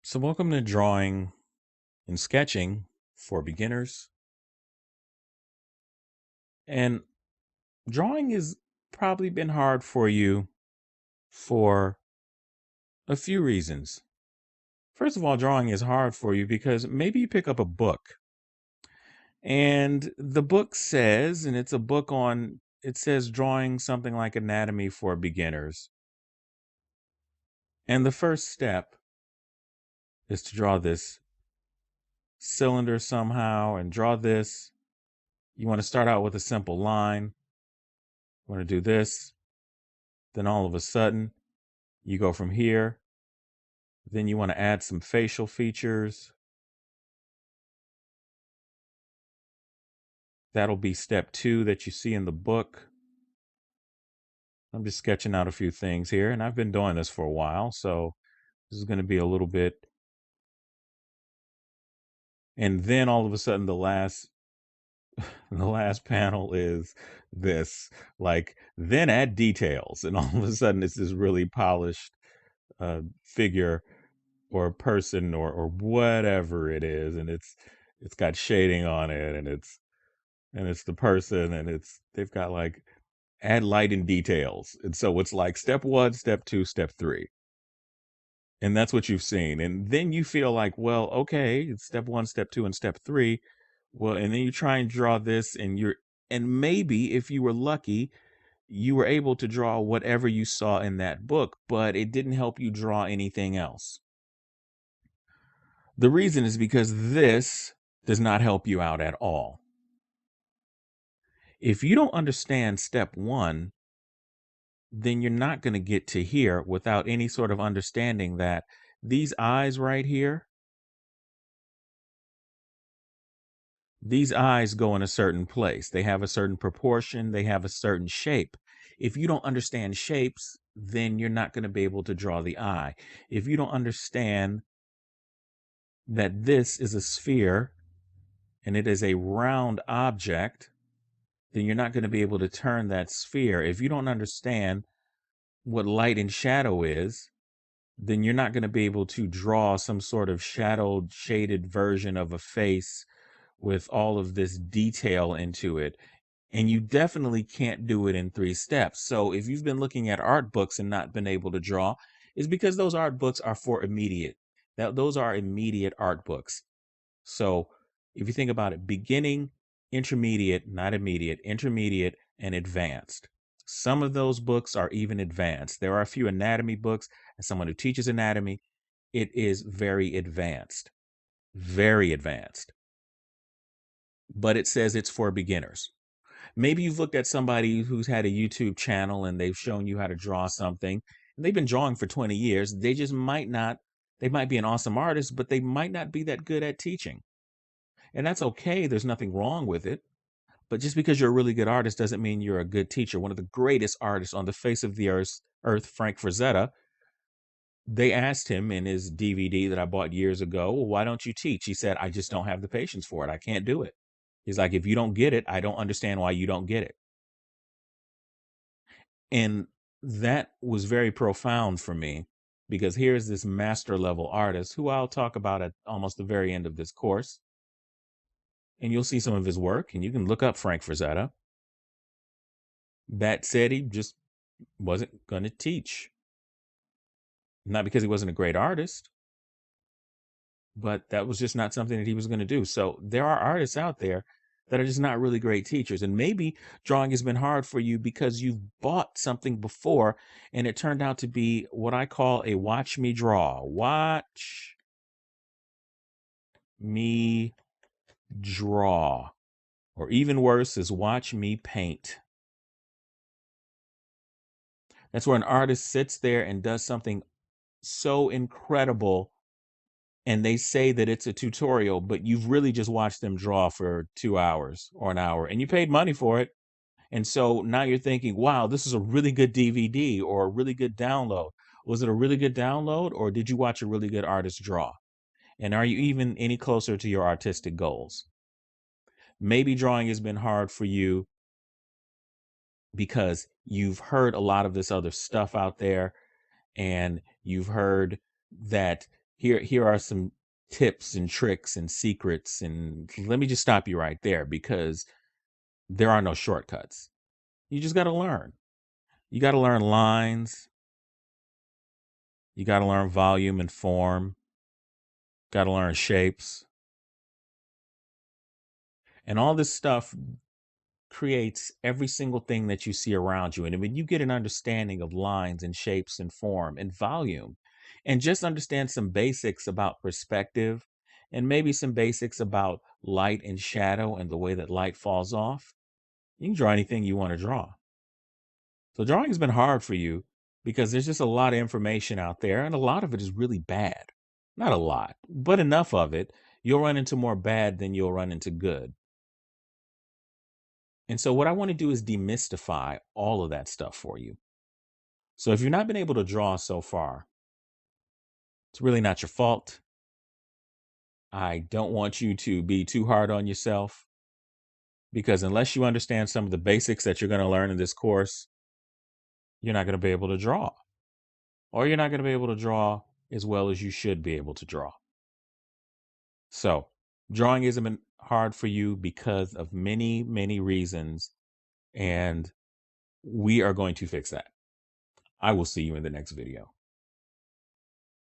So, welcome to Drawing and Sketching for Beginners. And drawing has probably been hard for you for a few reasons. First of all, drawing is hard for you because maybe you pick up a book and the book says, and it's a book on, it says drawing something like anatomy for beginners. And the first step is to draw this cylinder somehow and draw this. You want to start out with a simple line. You want to do this. Then all of a sudden, you go from here. Then you want to add some facial features. That'll be step 2 that you see in the book. I'm just sketching out a few things here, and I've been doing this for a while, so this is going to be a little bit. And then all of a sudden, the last panel is this. Like, then add details, and all of a sudden, it's this really polished figure or person or whatever it is, and it's got shading on it, and it's the person, and they've got like add light and details. And so it's like step 1, step 2, step 3. And that's what you've seen. And then you feel like, well, okay, it's step 1, step 2, and step 3. Well, and then you try and draw this and maybe if you were lucky, you were able to draw whatever you saw in that book, but it didn't help you draw anything else. The reason is because this does not help you out at all. If you don't understand step 1, then you're not going to get to here without any sort of understanding that these eyes right here, these eyes go in a certain place. They have a certain proportion, they have a certain shape. If you don't understand shapes, then you're not going to be able to draw the eye. If you don't understand that this is a sphere and it is a round object, then you're not going to be able to turn that sphere. If you don't understand what light and shadow is, then you're not going to be able to draw some sort of shadowed, shaded version of a face with all of this detail into it. And you definitely can't do it in 3 steps. So if you've been looking at art books and not been able to draw, it's because those art books are for immediate. Those are immediate art books. So if you think about it, beginning, intermediate, not immediate, intermediate, and advanced. Some of those books are even advanced. There are a few anatomy books. As someone who teaches anatomy, it is very advanced, very advanced. But it says it's for beginners. Maybe you've looked at somebody who's had a YouTube channel and they've shown you how to draw something, and they've been drawing for 20 years. They just might not, they might be an awesome artist, but they might not be that good at teaching. And that's okay. There's nothing wrong with it. But just because you're a really good artist doesn't mean you're a good teacher. One of the greatest artists on the face of the earth, Frank Frazetta, they asked him in his DVD that I bought years ago, well, why don't you teach? He said, I just don't have the patience for it. I can't do it. He's like, if you don't get it, I don't understand why you don't get it. And that was very profound for me because here's this master level artist who I'll talk about at almost the very end of this course. And you'll see some of his work, and you can look up Frank Frazetta. That said, he just wasn't going to teach. Not because he wasn't a great artist, but that was just not something that he was going to do. So there are artists out there that are just not really great teachers. And maybe drawing has been hard for you because you've bought something before and it turned out to be what I call a watch me draw. Watch me draw. Or even worse is watch me paint. That's where an artist sits there and does something so incredible and they say that it's a tutorial, but you've really just watched them draw for 2 hours or an hour and you paid money for it. And so now you're thinking, wow, this is a really good DVD or a really good download. Was it a really good download or did you watch a really good artist draw? And are you even any closer to your artistic goals? Maybe drawing has been hard for you because you've heard a lot of this other stuff out there and you've heard that here are some tips and tricks and secrets, and let me just stop you right there because there are no shortcuts. You just got to learn. You got to learn lines, you got to learn volume and form, got to learn shapes, and all this stuff creates every single thing that you see around you. And when you get an understanding of lines and shapes and form and volume, and just understand some basics about perspective and maybe some basics about light and shadow and the way that light falls off, you can draw anything you want to draw. So drawing has been hard for you because there's just a lot of information out there, and a lot of it is really bad. Not a lot, but enough of it. You'll run into more bad than you'll run into good. And so, what I want to do is demystify all of that stuff for you. So, if you've not been able to draw so far, it's really not your fault. I don't want you to be too hard on yourself because unless you understand some of the basics that you're going to learn in this course, you're not going to be able to draw, or you're not going to be able to draw as well as you should be able to draw. So, drawing isn't been hard for you because of many, many reasons, and we are going to fix that. I will see you in the next video.